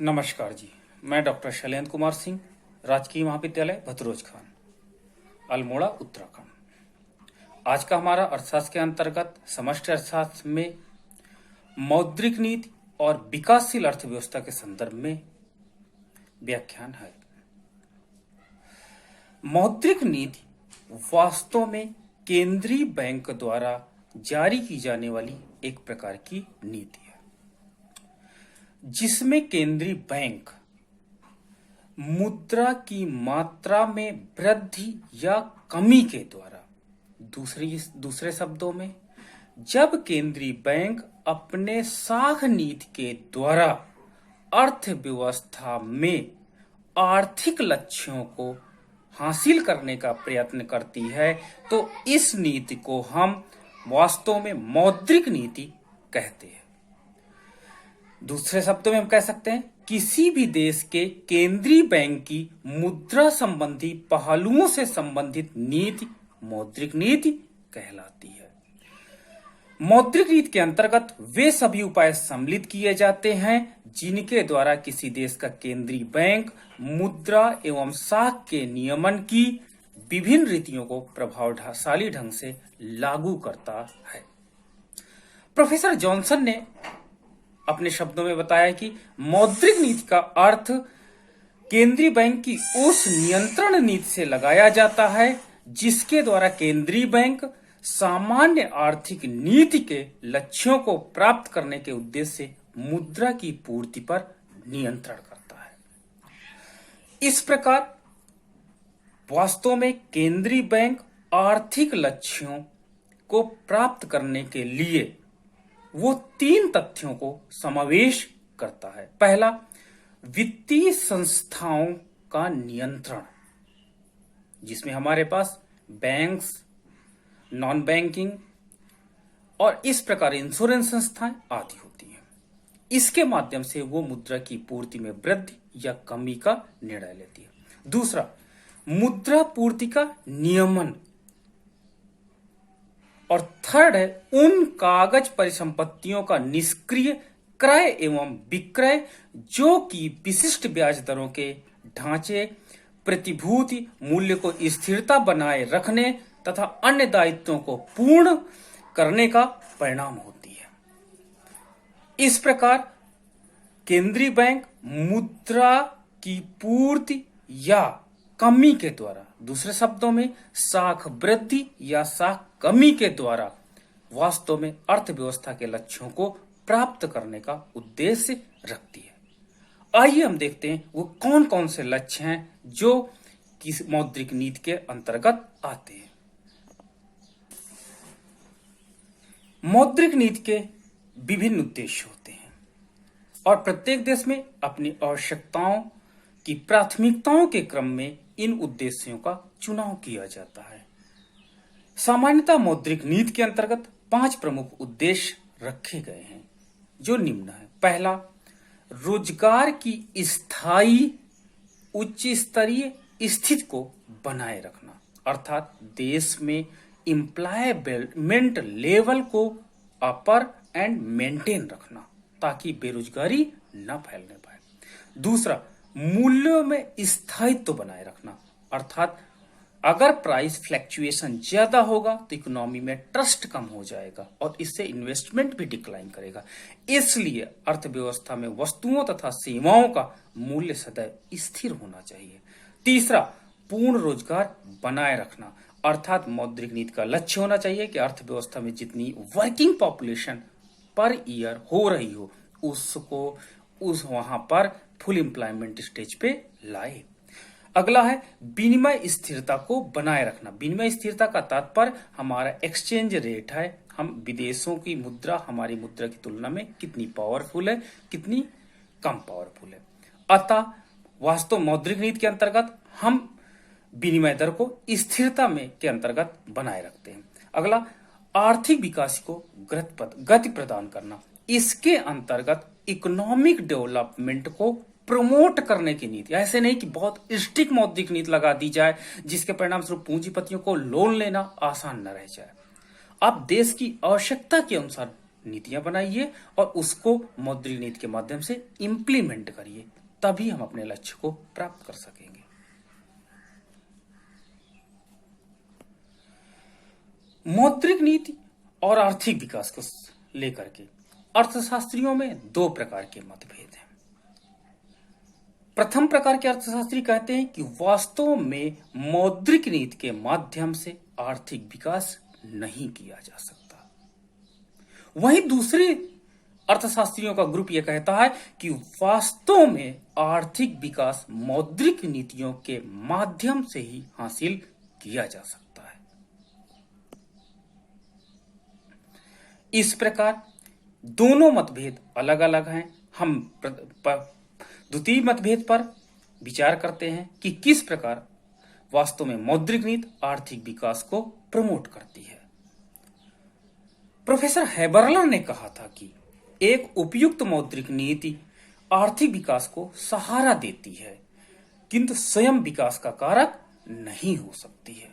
नमस्कार जी। मैं डॉक्टर शैलेंद्र कुमार सिंह, राजकीय महाविद्यालय भतरोज खान, अल्मोड़ा, उत्तराखंड। आज का हमारा अर्थशास्त्र के अंतर्गत समष्टि अर्थशास्त्र में मौद्रिक नीति और विकासशील अर्थव्यवस्था के संदर्भ में व्याख्यान है। मौद्रिक नीति वास्तव में केंद्रीय बैंक द्वारा जारी की जाने वाली एक प्रकार की नीति है, जिसमें केंद्रीय बैंक मुद्रा की मात्रा में वृद्धि या कमी के द्वारा, दूसरे शब्दों में, जब केंद्रीय बैंक अपने साख नीति के द्वारा अर्थव्यवस्था में आर्थिक लक्ष्यों को हासिल करने का प्रयत्न करती है, तो इस नीति को हम वास्तव में मौद्रिक नीति कहते हैं। दूसरे शब्दों में हम कह सकते हैं किसी भी देश के केंद्रीय बैंक की मुद्रा संबंधी पहलुओं से संबंधित नीति मौद्रिक नीति कहलाती है। मौद्रिक नीति के अंतर्गत वे सभी उपाय सम्मिलित किए जाते हैं जिनके द्वारा किसी देश का केंद्रीय बैंक मुद्रा एवं साख के नियमन की विभिन्न रीतियों को प्रभावशाली ढंग से लागू करता है। प्रोफेसर जॉनसन ने अपने शब्दों में बताया कि मौद्रिक नीति का अर्थ केंद्रीय बैंक की उस नियंत्रण नीति से लगाया जाता है जिसके द्वारा केंद्रीय बैंक सामान्य आर्थिक नीति के लक्ष्यों को प्राप्त करने के उद्देश्य से मुद्रा की पूर्ति पर नियंत्रण करता है। इस प्रकार वास्तव में केंद्रीय बैंक आर्थिक लक्ष्यों को प्राप्त करने के लिए वो 3 तथ्यों को समावेश करता है। पहला, वित्तीय संस्थाओं का नियंत्रण, जिसमें हमारे पास बैंक्स, नॉन बैंकिंग और इस प्रकार इंश्योरेंस संस्थाएं आदि होती हैं। इसके माध्यम से वो मुद्रा की पूर्ति में वृद्धि या कमी का निर्णय लेती है। दूसरा, मुद्रा पूर्ति का नियमन, और थर्ड है उन कागज परिसंपत्तियों का निष्क्रिय क्रय एवं विक्रय जो कि विशिष्ट ब्याज दरों के ढांचे, प्रतिभूति मूल्य को स्थिरता बनाए रखने तथा अन्य दायित्वों को पूर्ण करने का परिणाम होती है। इस प्रकार केंद्रीय बैंक मुद्रा की पूर्ति या कमी के द्वारा, दूसरे शब्दों में साख वृद्धि या साख कमी के द्वारा वास्तव में अर्थव्यवस्था के लक्ष्यों को प्राप्त करने का उद्देश्य रखती है। आइए हम देखते हैं वो कौन कौन से लक्ष्य हैं जो किस मौद्रिक नीति के अंतर्गत आते हैं। मौद्रिक नीति के विभिन्न उद्देश्य होते हैं और प्रत्येक देश में अपनी आवश्यकताओं की प्राथमिकताओं के क्रम में इन उद्देश्यों का चुनाव किया जाता है। सामान्यतः मौद्रिक नीति के अंतर्गत 5 प्रमुख उद्देश्य रखे गए हैं जो निम्न है। पहला, रोजगार की स्थायी उच्च स्तरीय स्थिति को बनाए रखना, अर्थात देश में एम्प्लॉयमेंट लेवल को अपर एंड मेंटेन रखना ताकि बेरोजगारी न फैलने पाए। दूसरा, मूल्यों में स्थायित्व बनाए रखना, अर्थात अगर प्राइस फ्लैक्चुएशन ज्यादा होगा तो इकोनॉमी में ट्रस्ट कम हो जाएगा और इससे इन्वेस्टमेंट भी डिक्लाइन करेगा। इसलिए अर्थव्यवस्था में वस्तुओं तथा सेवाओं का मूल्य सदैव स्थिर होना चाहिए। तीसरा, पूर्ण रोजगार बनाए रखना, अर्थात मौद्रिक नीति का लक्ष्य होना चाहिए कि अर्थव्यवस्था में जितनी वर्किंग पॉपुलेशन पर ईयर हो रही हो उसको वहां पर फुल एम्प्लॉयमेंट स्टेज पे लाए। अगला है विनिमय स्थिरता को बनाए रखना। विनिमय स्थिरता का तात्पर्य हमारा एक्सचेंज रेट है, हम विदेशों की मुद्रा हमारी मुद्रा की तुलना में कितनी पावरफुल है, कितनी कम पावरफुल है। अतः वास्तव मौद्रिक नीति के अंतर्गत हम विनिमय दर को स्थिरता में के अंतर्गत बनाए रखते हैं। अगला, आर्थिक विकास को गति प्रदान करना, इसके अंतर्गत इकोनॉमिक डेवलपमेंट को प्रमोट करने की नीति। ऐसे नहीं कि बहुत स्ट्रिक्ट मौद्रिक नीति लगा दी जाए जिसके परिणाम स्वरूप पूंजीपतियों को लोन लेना आसान न रह जाए। आप देश की आवश्यकता के अनुसार नीतियां बनाइए और उसको मौद्रिक नीति के माध्यम से इंप्लीमेंट करिए, तभी हम अपने लक्ष्य को प्राप्त कर सकेंगे। मौद्रिक नीति और आर्थिक विकास को लेकर के अर्थशास्त्रियों में दो प्रकार के मतभेद हैं। प्रथम प्रकार के अर्थशास्त्री कहते हैं कि वास्तव में मौद्रिक नीति के माध्यम से आर्थिक विकास नहीं किया जा सकता। वहीं दूसरे अर्थशास्त्रियों का ग्रुप यह कहता है कि वास्तव में आर्थिक विकास मौद्रिक नीतियों के माध्यम से ही हासिल किया जा सकता है। इस प्रकार दोनों मतभेद अलग अलग हैं। हम द्वितीय मतभेद पर विचार करते हैं कि किस प्रकार वास्तव में मौद्रिक नीति आर्थिक विकास को प्रमोट करती है। प्रोफेसर हैबरलर ने कहा था कि एक उपयुक्त मौद्रिक नीति आर्थिक विकास को सहारा देती है, किंतु स्वयं विकास का कारक नहीं हो सकती है।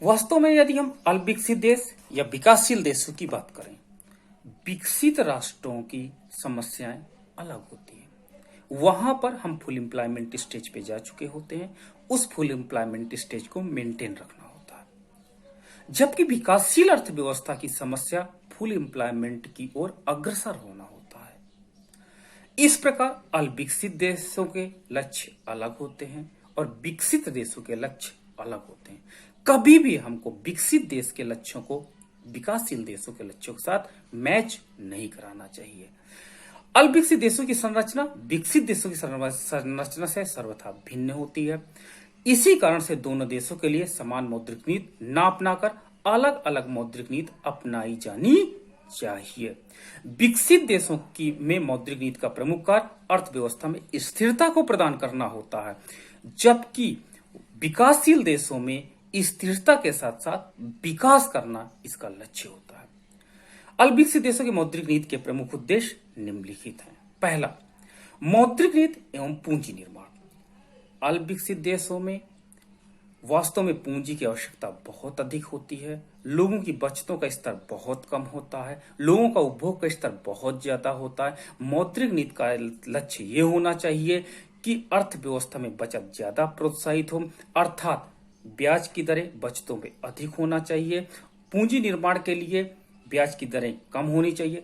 वास्तव में यदि हम अल्पविकसित देश या विकासशील देशों की बात करें, विकसित राष्ट्रों की समस्याएं अलग होती हैं। वहां पर हम फुल एम्प्लॉयमेंट स्टेज पे जा चुके होते हैं, उस फुल एम्प्लॉयमेंट स्टेज को मेंटेन रखना होता है, जबकि विकासशील अर्थव्यवस्था की समस्या फुल एम्प्लॉयमेंट की ओर अग्रसर होना होता है। इस प्रकार अल्पविकसित देशों के लक्ष्य अलग होते हैं और विकसित देशों के लक्ष्य अलग होते हैं। कभी भी हमको विकसित देश के लक्ष्यों को विकासशील देशों के लक्ष्यों के साथ मैच नहीं कराना चाहिए। अल्पविकसित देशों की संरचना विकसित देशों की संरचना से सर्वथा भिन्न होती है। इसी कारण से दोनों देशों के लिए समान मौद्रिक नीति न अपनाकर अलग अलग मौद्रिक नीति अपनाई जानी चाहिए। विकसित देशों की में मौद्रिक नीति का प्रमुख कार्य अर्थव्यवस्था में स्थिरता को प्रदान करना होता है, जबकि विकासशील देशों में स्थिरता के साथ साथ विकास करना इसका लक्ष्य होता है। अल्पविकसित देशों की मौद्रिक नीति के प्रमुख उद्देश्य निम्नलिखित हैं। पहला, मौद्रिक नीति एवं पूंजी निर्माण। अल्पविकसित देशों में वास्तव में पूंजी की आवश्यकता बहुत अधिक होती है। लोगों की बचतों का स्तर बहुत कम होता है, लोगों का उपभोग का स्तर बहुत ज्यादा होता है। मौद्रिक नीति का लक्ष्य ये होना चाहिए कि अर्थव्यवस्था में बचत ज्यादा प्रोत्साहित हो, अर्थात ब्याज की दरें बचतों में अधिक होना चाहिए। पूंजी निर्माण के लिए ब्याज की दरें कम होनी चाहिए।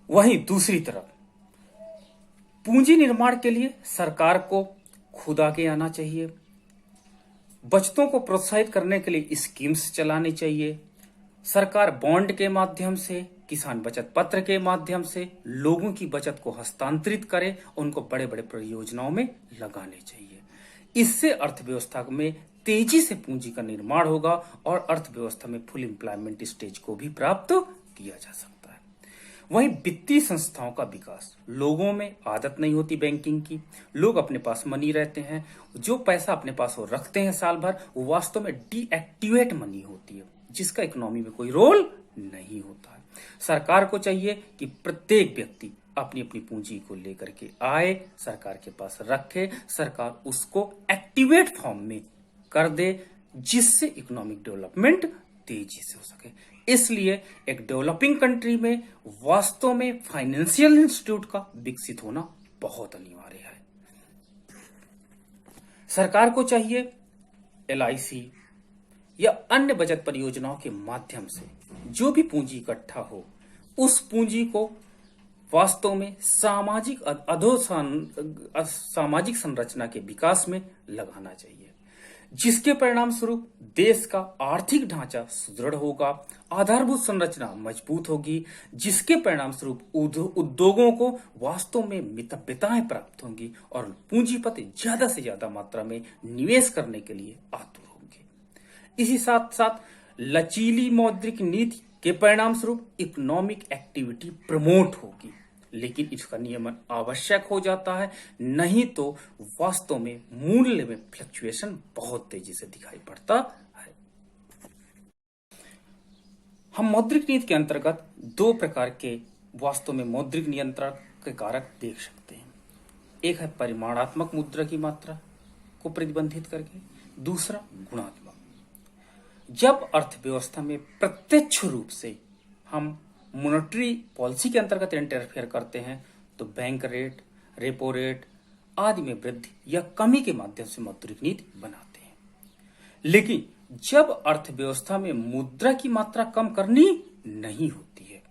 वहीं दूसरी तरफ पूंजी निर्माण के लिए सरकार को खुद आगे आना चाहिए। बचतों को प्रोत्साहित करने के लिए स्कीम्स चलानी चाहिए। सरकार बॉन्ड के माध्यम से, किसान बचत पत्र के माध्यम से लोगों की बचत को हस्तांतरित करे, उनको बड़े बड़े परियोजनाओं में लगाने चाहिए। इससे अर्थव्यवस्था में तेजी से पूंजी का निर्माण होगा और अर्थव्यवस्था में फुल एम्प्लॉयमेंट स्टेज को भी प्राप्त किया जा सकता है। वहीं वित्तीय संस्थाओं का विकास, लोगों में आदत नहीं होती बैंकिंग की, लोग अपने पास मनी रहते हैं, जो पैसा अपने पास वो रखते हैं साल भर, वो वास्तव में डीएक्टिवेट मनी होती है, जिसका इकोनॉमी में कोई रोल नहीं होता है। सरकार को चाहिए कि प्रत्येक व्यक्ति अपनी अपनी पूंजी को लेकर के आए, सरकार के पास रखे, सरकार उसको एक्टिवेट फॉर्म में कर दे, जिससे इकोनॉमिक डेवलपमेंट तेजी से हो सके। इसलिए एक डेवलपिंग कंट्री में वास्तव में फाइनेंशियल इंस्टीट्यूट का विकसित होना बहुत अनिवार्य है। सरकार को चाहिए एलआईसी या अन्य बचत परियोजनाओं के माध्यम से जो भी पूंजी इकट्ठा हो, उस पूंजी को वास्तव में सामाजिक संरचना के विकास में लगाना चाहिए, जिसके परिणाम स्वरूप देश का आर्थिक ढांचा सुदृढ़ होगा, आधारभूत संरचना मजबूत होगी, जिसके परिणाम स्वरूप उद्योगों को वास्तव में मितव्यताएं प्राप्त होंगी और पूंजीपति ज्यादा से ज्यादा मात्रा में निवेश करने के लिए आतुर होंगे। इसी साथ साथ लचीली मौद्रिक नीति के परिणाम स्वरूप इकोनॉमिक एक्टिविटी प्रमोट होगी, लेकिन इसका नियमन आवश्यक हो जाता है, नहीं तो वास्तव में मूल्य में फ्लक्चुएशन बहुत तेजी से दिखाई पड़ता है। हम मौद्रिक नीति के अंतर्गत दो प्रकार के वास्तव में मौद्रिक नियंत्रण के कारक देख सकते हैं। एक है परिमाणात्मक मुद्रा की मात्रा को प्रतिबंधित करके। दूसरा गुणात्मक, जब अर्थव्यवस्था में प्रत्यक्ष रूप से हम मॉनेटरी पॉलिसी के अंतर्गत इंटरफेयर करते हैं तो बैंक रेट, रेपो रेट आदि में वृद्धि या कमी के माध्यम से मौद्रिक नीति बनाते हैं। लेकिन जब अर्थव्यवस्था में मुद्रा की मात्रा कम करनी नहीं होती है,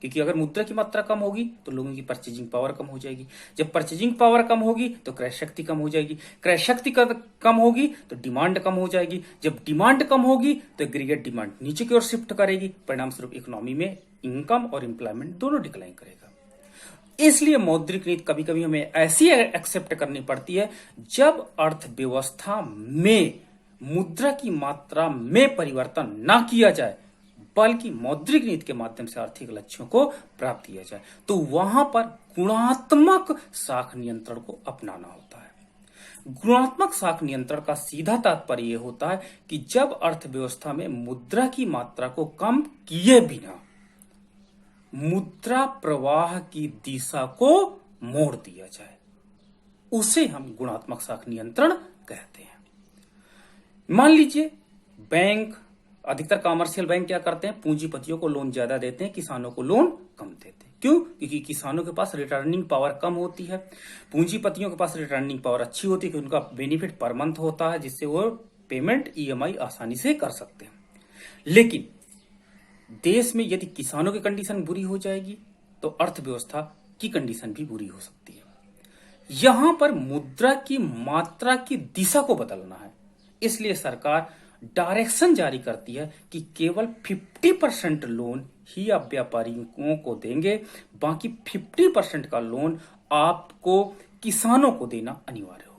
क्योंकि अगर मुद्रा की मात्रा कम होगी तो लोगों की परचेजिंग पावर कम हो जाएगी, जब परचेजिंग पावर कम होगी तो क्रय शक्ति कम हो जाएगी, क्रय शक्ति कम होगी तो डिमांड कम हो जाएगी, जब डिमांड कम होगी तो एग्रीगेट डिमांड नीचे की ओर शिफ्ट करेगी, परिणाम स्वरूप इकोनॉमी में इनकम और एम्प्लॉयमेंट दोनों डिक्लाइन करेगा। इसलिए मौद्रिक नीति कभी कभी हमें ऐसी एक्सेप्ट करनी पड़ती है जब अर्थव्यवस्था में मुद्रा की मात्रा में परिवर्तन ना किया जाए बल्कि मौद्रिक नीति के माध्यम से आर्थिक लक्ष्यों को प्राप्त किया जाए, तो वहां पर गुणात्मक साख नियंत्रण को अपनाना होता है। गुणात्मक साख नियंत्रण का सीधा तात्पर्य यह होता है कि जब अर्थव्यवस्था में मुद्रा की मात्रा को कम किए बिना मुद्रा प्रवाह की दिशा को मोड़ दिया जाए, उसे हम गुणात्मक साख नियंत्रण कहते हैं। मान लीजिए बैंक, अधिकतर कमर्शियल बैंक क्या करते हैं, पूंजीपतियों को लोन ज्यादा देते हैं, किसानों को लोन कम देते हैं। क्यों? क्योंकि किसानों के पास रिटर्निंग पावर कम होती है, पूंजीपतियों के पास रिटर्निंग पावर अच्छी होती है कि उनका बेनिफिट पर मंथ होता है, जिससे वो पेमेंट ईएमआई आसानी से कर सकते हैं। लेकिन देश में यदि किसानों की कंडीशन बुरी हो जाएगी तो अर्थव्यवस्था की कंडीशन भी बुरी हो सकती है। यहां पर मुद्रा की मात्रा की दिशा को बदलना है, इसलिए सरकार डायरेक्शन जारी करती है कि केवल 50% लोन ही आप व्यापारियों को देंगे, बाकी 50% का लोन आपको किसानों को देना अनिवार्य होगा।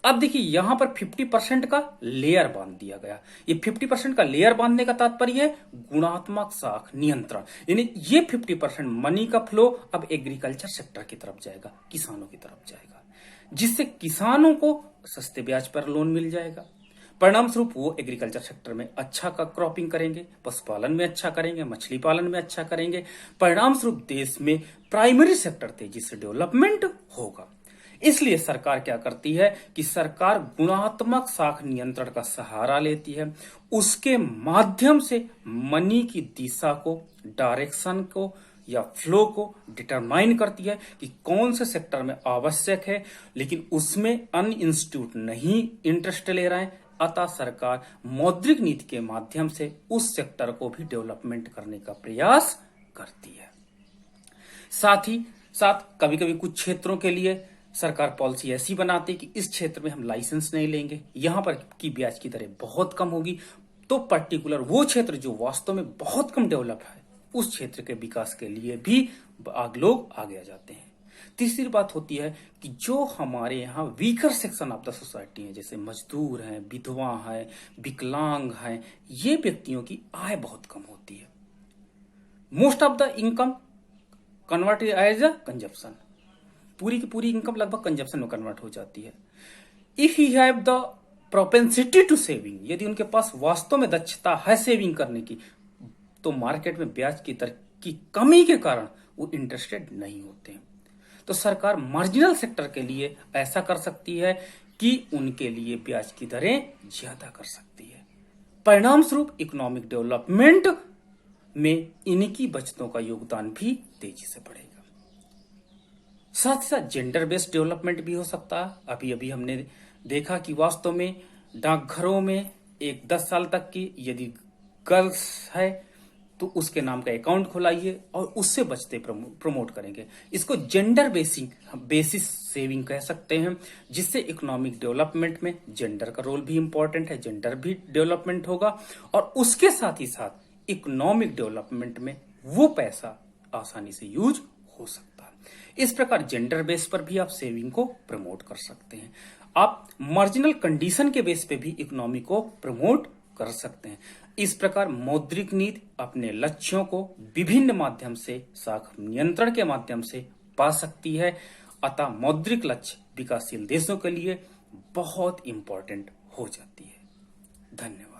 अब देखिए यहां पर 50% का लेयर बांध दिया गया। ये 50% का लेयर बांधने का तात्पर्य है गुणात्मक साख नियंत्रण, यानी ये 50% मनी का फ्लो अब एग्रीकल्चर सेक्टर की तरफ जाएगा, किसानों की तरफ जाएगा, जिससे किसानों को सस्ते ब्याज पर लोन मिल जाएगा। परिणाम स्वरूप वो एग्रीकल्चर सेक्टर में अच्छा का क्रॉपिंग करेंगे, पशुपालन में अच्छा करेंगे, मछली पालन में अच्छा करेंगे। परिणाम स्वरूप देश में प्राइमरी सेक्टर तेजी से डेवलपमेंट होगा। इसलिए सरकार क्या करती है कि सरकार गुणात्मक साख नियंत्रण का सहारा लेती है, उसके माध्यम से मनी की दिशा को, डायरेक्शन को या फ्लो को डिटरमाइन करती है कि कौन से सेक्टर में आवश्यक है, लेकिन उसमें अन्य इंस्टीट्यूट नहीं इंटरेस्ट ले रहे हैं। अतः सरकार मौद्रिक नीति के माध्यम से उस सेक्टर को भी डेवलपमेंट करने का प्रयास करती है। साथ ही साथ कभी कभी कुछ क्षेत्रों के लिए सरकार पॉलिसी ऐसी बनाती है कि इस क्षेत्र में हम लाइसेंस नहीं लेंगे, यहां पर की ब्याज की दरें बहुत कम होगी, तो पर्टिकुलर वो क्षेत्र जो वास्तव में बहुत कम डेवलप है उस क्षेत्र के विकास के लिए भी लोग आगे आ जाते हैं। तीसरी बात होती है कि जो हमारे यहाँ weaker section of the society है, जैसे मजदूर हैं, विधवा हैं, विकलांग हैं, ये व्यक्तियों की आय बहुत कम होती है। Most of the income convert as a consumption, पूरी की पूरी इनकम लगभग कंजप्शन में कन्वर्ट हो जाती है। If he have the propensity to saving, यदि उनके पास वास्तव में दक्षता है सेविंग करने की, तो मार्केट में ब्याज की दर की कमी के कारण वो इंटरेस्टेड नहीं होते हैं। तो सरकार मार्जिनल सेक्टर के लिए ऐसा कर सकती है कि उनके लिए ब्याज की दरें ज्यादा कर सकती है। परिणाम स्वरूप इकोनॉमिक डेवलपमेंट में इनकी बचतों का योगदान भी तेजी से बढ़ेगा। साथ ही साथ जेंडर बेस्ड डेवलपमेंट भी हो सकता है। अभी अभी हमने देखा कि वास्तव में डाकघरों में एक 10 साल तक की यदि गर्ल्स है तो उसके नाम का अकाउंट खुलाइए और उससे बचते प्रमोट करेंगे। इसको जेंडर बेसिस सेविंग कह सकते हैं, जिससे इकोनॉमिक डेवलपमेंट में जेंडर का रोल भी इंपॉर्टेंट है, जेंडर भी डेवलपमेंट होगा और उसके साथ ही साथ इकोनॉमिक डेवलपमेंट में वो पैसा आसानी से यूज हो सकता है। इस प्रकार जेंडर बेस पर भी आप सेविंग को प्रमोट कर सकते हैं। आप मार्जिनल कंडीशन के बेस पे भी इकोनॉमी को प्रमोट कर सकते हैं। इस प्रकार मौद्रिक नीति अपने लक्ष्यों को विभिन्न माध्यम से, साख नियंत्रण के माध्यम से पा सकती है। अतः मौद्रिक लक्ष्य विकासशील देशों के लिए बहुत इंपॉर्टेंट हो जाती है। धन्यवाद।